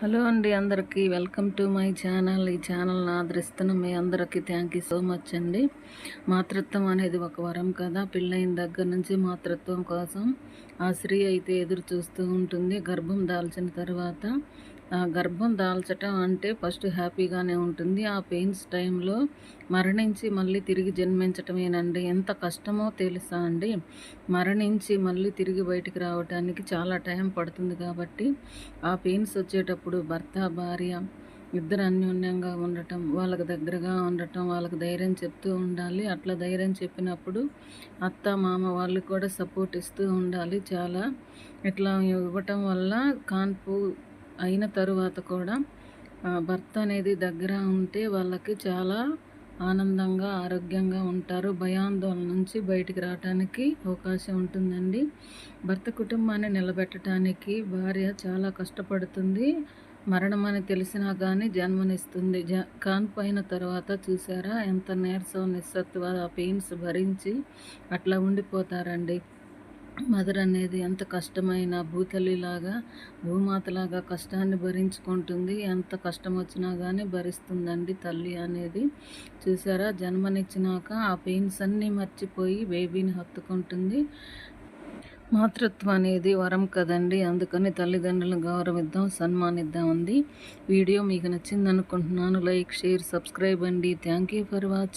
Hello అండి, అందరికీ welcome to my channel. ఈ ఛానల్ని ఆదరిస్తున్న మీ అందరికీ థ్యాంక్ యూ సో మచ్ అండి. మాతృత్వం అనేది ఒక వరం కదా. పెళ్ళైన దగ్గర నుంచి మాతృత్వం కోసం ఆ స్త్రీ అయితే ఎదురు చూస్తూ ఉంటుంది. గర్భం దాల్చిన తర్వాత గర్భం దాల్చటం అంటే ఫస్ట్ హ్యాపీగానే ఉంటుంది. ఆ పెయిన్స్ టైంలో మరణించి మళ్ళీ తిరిగి జన్మించటమేనండి. ఎంత కష్టమో తెలుసా అండి. మరణించి మళ్ళీ తిరిగి బయటికి రావడానికి చాలా టైం పడుతుంది. కాబట్టి ఆ పెయిన్స్ వచ్చేటప్పుడు భర్త భార్య ఇద్దరు అన్యోన్యంగా ఉండటం, వాళ్ళకి దగ్గరగా ఉండటం, వాళ్ళకి ధైర్యం చెప్తూ ఉండాలి. అట్లా ధైర్యం చెప్పినప్పుడు అత్త మామ వాళ్ళు కూడా సపోర్ట్ ఇస్తూ ఉండాలి. చాలా ఇట్లా ఇవ్వటం వల్ల కాన్పు అయిన తరువాత కూడా భర్త అనేది దగ్గర ఉంటే వాళ్ళకి చాలా ఆనందంగా ఆరోగ్యంగా ఉంటారు. భయాందోళన నుంచి బయటికి రావడానికి అవకాశం ఉంటుందండి. భర్త కుటుంబాన్ని నిలబెట్టడానికి భార్య చాలా కష్టపడుతుంది. మరణం అని తెలిసినా కానీ జన్మనిస్తుంది. కాన్పు అయిన తర్వాత చూసారా ఎంత నీరసం నిస్సత్వ పెయిన్స్ భరించి అట్లా ఉండిపోతారండి. మదర్ అనేది ఎంత కష్టమైన భూతల్లిలాగా భూమాతలాగా కష్టాన్ని భరించుకుంటుంది. ఎంత కష్టం వచ్చినా కానీ భరిస్తుందండి తల్లి అనేది. చూసారా, జన్మనిచ్చినాక ఆ పెయిన్స్ అన్నీ మర్చిపోయి బేబీని హత్తుకుంటుంది. మాతృత్వం అనేది వరం కదండి. అందుకని తల్లిదండ్రులను గౌరవిద్దాం, సన్మానిద్దాం అండి. వీడియో మీకు నచ్చింది అనుకుంటున్నాను. లైక్, షేర్, సబ్స్క్రైబ్ అండి. Thank you for watching.